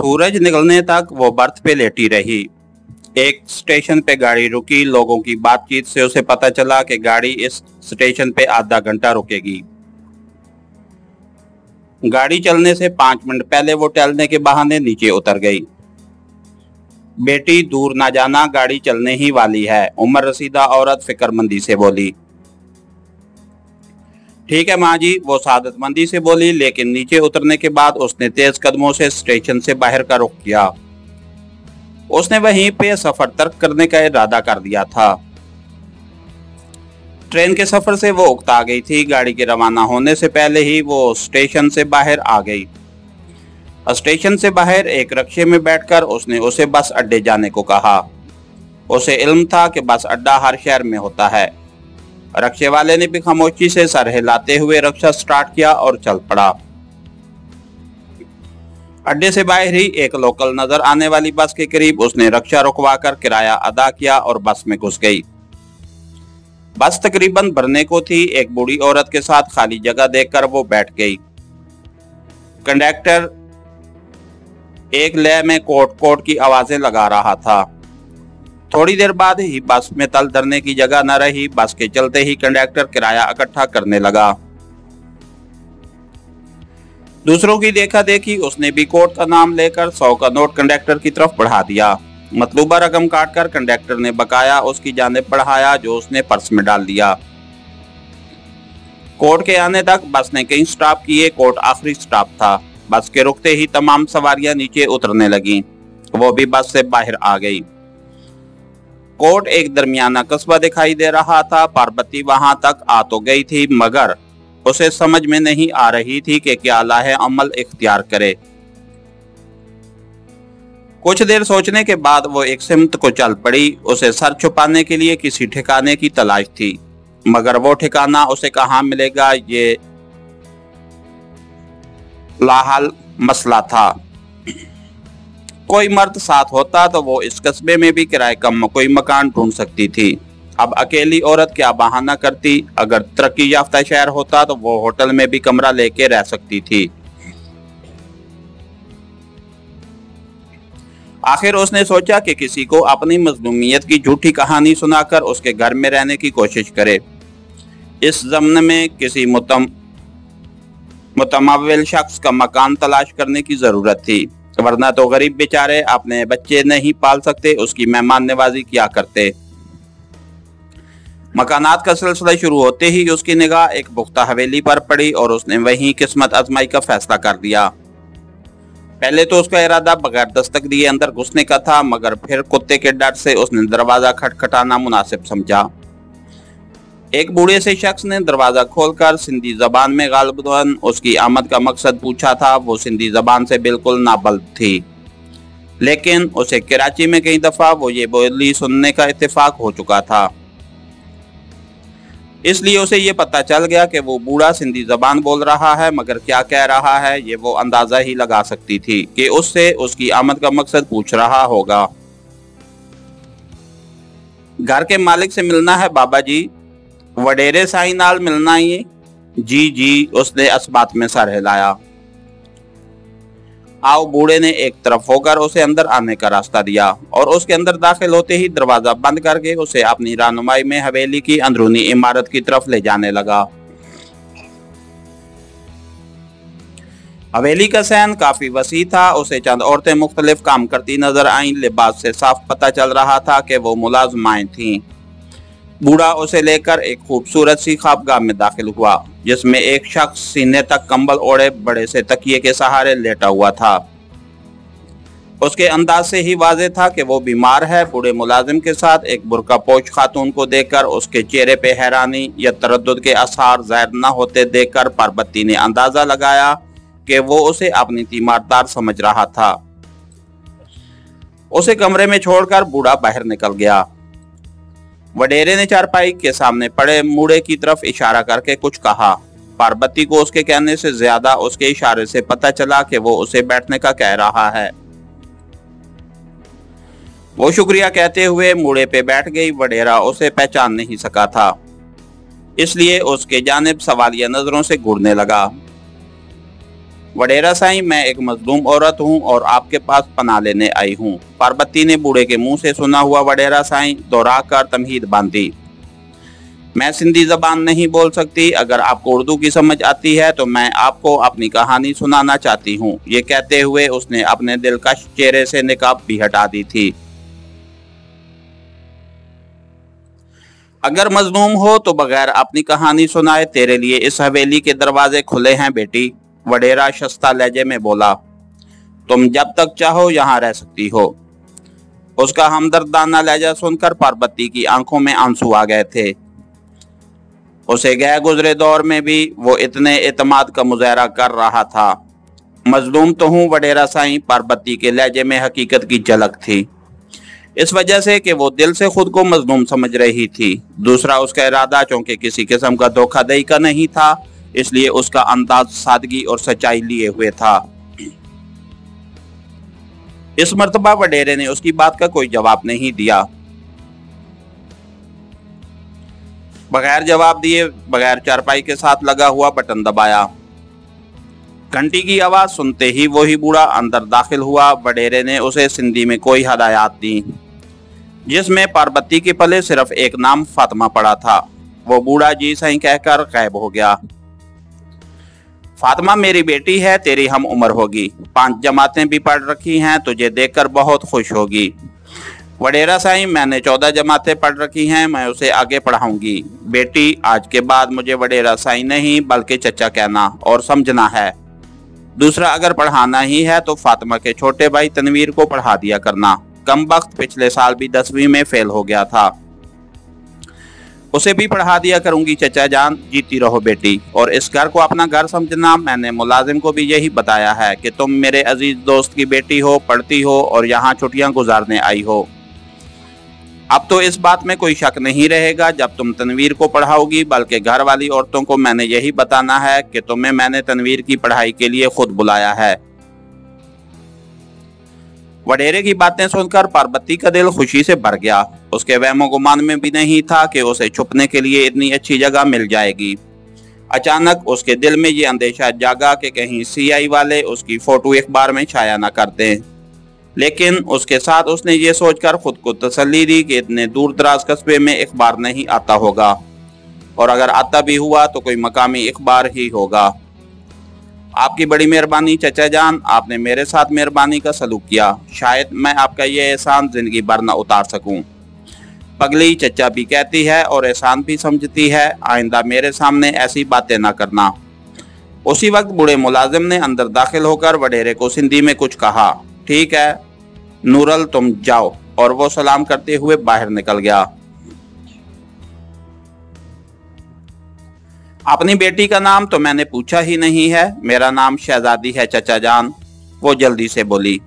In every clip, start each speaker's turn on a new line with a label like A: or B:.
A: सूरज निकलने तक वो बर्थ पे लेटी रही। एक स्टेशन पे गाड़ी रुकी। लोगों की बातचीत से उसे पता चला कि गाड़ी इस स्टेशन पे आधा घंटा रुकेगी। गाड़ी चलने से 5 मिनट पहले वो टहलने के बहाने नीचे उतर गई। बेटी दूर ना जाना, गाड़ी चलने ही वाली है, उम्र रसीदा औरत फिक्रमंदी से बोली। ठीक है माँ जी, वो सादतमंदी से बोली, लेकिन नीचे उतरने के बाद उसने तेज कदमों से स्टेशन से बाहर का रुख किया। उसने वहीं पे सफर तर्क करने का इरादा कर दिया था। ट्रेन के सफर से वो उकता गई थी। गाड़ी के रवाना होने से पहले ही वो स्टेशन से बाहर आ गई। स्टेशन से बाहर एक रिक्शे में बैठकर उसने उसे बस अड्डे जाने को कहा। उसे इल्म था कि बस अड्डा हर शहर में होता है। रिक्शे वाले ने भी खामोशी से सर हिलाते हुए रिक्शा स्टार्ट किया और चल पड़ा। अड्डे से बाहर ही एक लोकल नजर आने वाली बस के करीब उसने रिक्शा रुकवाकर किराया अदा किया और बस में घुस गई। बस तकरीबन भरने को थी। एक बूढ़ी औरत के साथ खाली जगह देखकर वो बैठ गई। कंडक्टर एक लय में कोट कोट की आवाजें लगा रहा था। थोड़ी देर बाद ही बस में तल धरने की जगह न रही। बस के चलते ही कंडक्टर किराया इकट्ठा करने लगा। दूसरों की देखा देखी उसने भी कोट का नाम लेकर 100 का नोट कंडक्टर की तरफ बढ़ा दिया। मतलूबा रकम काटकर कंडक्टर ने बकाया उसकी जानिब बढ़ाया, जो उसने पर्स में डाल दिया। कोर्ट के आने तक बस ने कई स्टॉप किए। कोर्ट आखिरी स्टॉप था। बस के रुकते ही तमाम सवारियां नीचे उतरने लगीं। वो भी बस से बाहर आ गई। कोर्ट एक दरमियाना कस्बा दिखाई दे रहा था। पार्वती वहां तक आ तो गई थी, मगर उसे समझ में नहीं आ रही थी कि क्या लाहे अमल इख्तियार करे। कुछ देर सोचने के बाद वो एक सिमत को चल पड़ी। उसे सर छुपाने के लिए किसी ठिकाने की तलाश थी, मगर वो ठिकाना उसे कहाँ मिलेगा, ये लाहल मसला था। कोई मर्द साथ होता तो वो इस कस्बे में भी किराए कम कोई मकान ढूंढ सकती थी। अब अकेली औरत क्या बहाना करती। अगर तरक्की याफ्ता शहर होता तो वो होटल में भी कमरा लेके रह सकती थी। आखिर उसने सोचा कि किसी को अपनी मजलूमियत की झूठी कहानी सुनाकर उसके घर में रहने की कोशिश करे। इस ज़माने में किसी मुतमव्विल शख्स का मकान तलाश करने की जरूरत थी, वरना तो गरीब बेचारे अपने बच्चे नहीं पाल सकते, उसकी मेहमान नवाजी क्या करते। मकानात का सिलसिला शुरू होते ही उसकी निगाह एक पुख्ता हवेली पर पड़ी और उसने वहीं किस्मत आजमाई का फैसला कर दिया। पहले तो उसका इरादा बगैर दस्तक दिए अंदर घुसने का था, मगर फिर कुत्ते के डर से उसने दरवाजा खटखटाना मुनासिब समझा। एक बूढ़े से शख्स ने दरवाजा खोलकर सिंधी जबान में गालिबन उसकी आमद का मकसद पूछा था। वो सिंधी जबान से बिल्कुल नाबल्द थी, लेकिन उसे कराची में कई दफा वो ये बोली सुनने का इत्तेफाक हो चुका था। इसलिए उसे ये पता चल गया कि वो बूढ़ा सिंधी जबान बोल रहा है, मगर क्या कह रहा है ये वो अंदाजा ही लगा सकती थी कि उससे उसकी आमद का मकसद पूछ रहा होगा। घर के मालिक से मिलना है बाबा जी, वडेरे साई नाल मिलना ही। जी जी, उसने इस बात में सर हिलाया। आओ, बूढ़े ने एक तरफ होकर उसे अंदर आने का रास्ता दिया और उसके अंदर दाखिल होते ही दरवाजा बंद करके उसे अपनी रहनुमाई में हवेली की अंदरूनी इमारत की तरफ ले जाने लगा। हवेली का सहन काफी वसी था। उसे चंद औरतें मुख्तलिफ काम करती नजर आईं। लिबास से साफ पता चल रहा था कि वो मुलाजमाएं थीं। बूढ़ा उसे लेकर एक खूबसूरत सी ख्वाबगाह में दाखिल हुआ, जिसमें एक शख्स सीने तक कंबल ओढ़े बड़े से तकिए के सहारे लेटा हुआ था। उसके अंदाज से ही वाज़ेह था कि वो बीमार है। बूढ़े मुलाजिम के साथ एक बुर्का पोश खातून को देखकर उसके चेहरे पे हैरानी या तरद्दुद के आसार ज़ाहिर न होते देखकर पार्वती ने अंदाजा लगाया कि वो उसे अपनी तीमारदार समझ रहा था। उसे कमरे में छोड़कर बूढ़ा बाहर निकल गया। वडेरे ने चारपाई के सामने पड़े मूढ़े की तरफ इशारा करके कुछ कहा। पार्वती को उसके कहने से ज्यादा उसके इशारे से पता चला कि वो उसे बैठने का कह रहा है। वो शुक्रिया कहते हुए मूढ़े पे बैठ गई। वडेरा उसे पहचान नहीं सका था, इसलिए उसके जानिब सवालिया नजरों से घूरने लगा। वडेरा साईं, मैं एक मजलूम औरत हूँ और आपके पास पनाह लेने आई हूँ। पार्वती ने बूढ़े के मुंह से सुना हुआ वडेरा साईं दोहरा कर तमहीद बांधी। मैं सिंधी जबान नहीं बोल सकती, अगर आपको उर्दू की समझ आती है तो मैं आपको अपनी कहानी सुनाना चाहती हूँ। ये कहते हुए उसने अपने दिलकश चेहरे से निकाब भी हटा दी थी। अगर मजलूम हो तो बगैर अपनी कहानी सुनाए तेरे लिए इस हवेली के दरवाजे खुले हैं बेटी, वडेरा शस्ता लहजे में बोला। तुम जब तक चाहो यहाँ रह सकती हो। उसका हमदर्दाना लहजा सुनकर पार्वती की आंखों में आंसू आ गए थे। उसे गए गुजरे दौर में भी वो इतने एतमाद का मुजाहरा कर रहा था। मजलूम तो हूँ वडेरा साईं, पार्वती के लहजे में हकीकत की झलक थी, इस वजह से कि वो दिल से खुद को मजलूम समझ रही थी। दूसरा, उसका इरादा चूंकि किसी किस्म का धोखाधड़ी का नहीं था, इसलिए उसका अंदाज सादगी और सच्चाई लिए हुए था। इस मर्तबा वडेरे ने उसकी बात का कोई जवाब नहीं दिया। बगैर जवाब दिए, बगैर चारपाई के साथ लगा हुआ बटन दबाया। घंटी की आवाज सुनते ही वही बूढ़ा अंदर दाखिल हुआ। वडेरे ने उसे सिंधी में कोई हदायत दी, जिसमें पार्वती के पले सिर्फ एक नाम फातिमा पड़ा था। वो बूढ़ा जी सही कहकर गायब हो गया। फातिमा मेरी बेटी है, तेरी हम उम्र होगी, 5 जमातें भी पढ़ रखी हैं, तुझे देखकर बहुत खुश होगी। वडेरा साईं, मैंने 14 जमातें पढ़ रखी हैं, मैं उसे आगे पढ़ाऊंगी। बेटी, आज के बाद मुझे वडेरा साईं नहीं बल्कि चचा कहना और समझना है। दूसरा, अगर पढ़ाना ही है तो फातिमा के छोटे भाई तनवीर को पढ़ा दिया करना। कम वक्त पिछले साल भी 10वीं में फेल हो गया था, उसे भी पढ़ा दिया करूंगी चचा जान। जीती रहो बेटी, और इस घर को अपना घर समझना। मैंने मुलाजिम को भी यही बताया है कि तुम मेरे अजीज दोस्त की बेटी हो, पढ़ती हो और यहाँ छुट्टियां गुजारने आई हो। अब तो इस बात में कोई शक नहीं रहेगा जब तुम तनवीर को पढ़ाओगी, बल्कि घर वाली औरतों को मैंने यही बताना है कि तुम्हें मैंने तनवीर की पढ़ाई के लिए खुद बुलाया है। वडेरे की बातें सुनकर पार्वती का दिल खुशी से भर गया। उसके वहमो गुमान में भी नहीं था कि उसे छुपने के लिए इतनी अच्छी जगह मिल जाएगी। अचानक उसके दिल में ये अंदेशा जागा कि कहीं सीआई वाले उसकी फोटो अखबार में छाया न कर दें। लेकिन उसके साथ उसने ये सोचकर खुद को तसल्ली दी कि इतने दूर दराज कस्बे में अखबार नहीं आता होगा, और अगर आता भी हुआ तो कोई मकामी अखबार ही होगा। आपकी बड़ी मेहरबानी चचा जान, आपने मेरे साथ मेहरबानी का सलूक किया। शायद मैं आपका ये एहसान जिंदगी भर न उतार सकूं। पगली चचा भी कहती है और एहसान भी समझती है, आइंदा मेरे सामने ऐसी बातें ना करना। उसी वक्त बूढ़े मुलाजिम ने अंदर दाखिल होकर वडेरे को सिंधी में कुछ कहा। ठीक है नूरल, तुम जाओ, और वो सलाम करते हुए बाहर निकल गया। अपनी बेटी का नाम तो मैंने पूछा ही नहीं है, मेरा नाम शहजादी है चचा जान, वो जल्दी से बोली।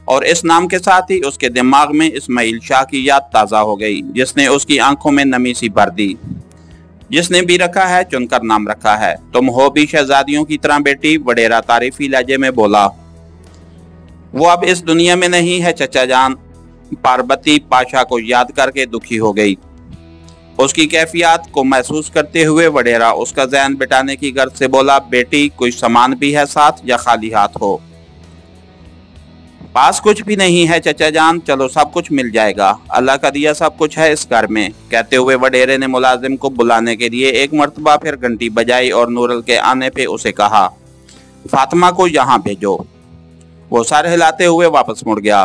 A: और इस नाम के साथ ही उसके दिमाग में इस्माइल शाह की याद ताज़ा हो गई, जिसने उसकी आंखों में नमी सी भर दी। जिसने भी रखा है चुनकर नाम रखा है, तुम हो भी शहजादियों की तरह बेटी, वडेरा तारीफी लहजे में बोला। वो अब इस दुनिया में नहीं है चचा जान। पार्वती पाशा को याद करके दुखी हो गई। उसकी कैफियत को महसूस करते हुए वडेरा उसका ज़हन बिठाने की गर्ज से बोला, बेटी कोई सामान भी है साथ या खाली हाथ हो? पास कुछ भी नहीं है चचा जान, चलो सब कुछ मिल जाएगा, अल्लाह का दिया सब कुछ है इस घर में। कहते हुए वडेरे ने मुलाजिम को बुलाने के लिए एक मर्तबा फिर घंटी बजाई और नूरल के आने पे उसे कहा, फातिमा को यहाँ भेजो। वो सर हिलाते हुए वापस मुड़ गया।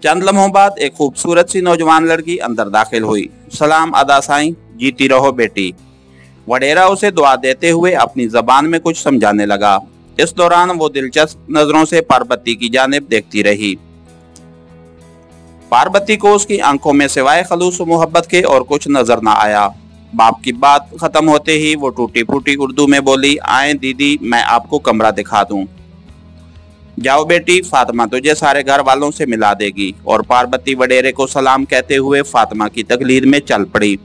A: चंद लम्हों बाद एक खूबसूरत सी नौजवान लड़की अंदर दाखिल हुई। सलाम अदा साईं, जीती रहो बेटी। वडेरा उसे दुआ देते हुए अपनी जबान में कुछ समझाने लगा। इस दौरान वो दिलचस्प नजरों से पार्वती की जानिब देखती रही। पार्वती को उसकी आंखों में सिवाय खलूस मोहब्बत के और कुछ नजर न आया। बाप की बात खत्म होते ही वो टूटी फूटी उर्दू में बोली, आए दीदी मैं आपको कमरा दिखा दूं। जाओ बेटी, फातिमा तुझे सारे घर वालों से मिला देगी। और पार्वती वडेरे को सलाम कहते हुए फातिमा की तकलीद में चल पड़ी।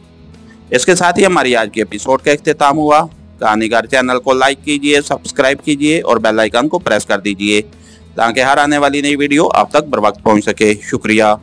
A: इसके साथ ही हमारी आज के एपिसोड का इख्तिताम हुआ। कहानीगर चैनल को लाइक कीजिए, सब्सक्राइब कीजिए और बेल आइकन को प्रेस कर दीजिए ताकि हर आने वाली नई वीडियो आप तक बर वक्त पहुँच सके। शुक्रिया।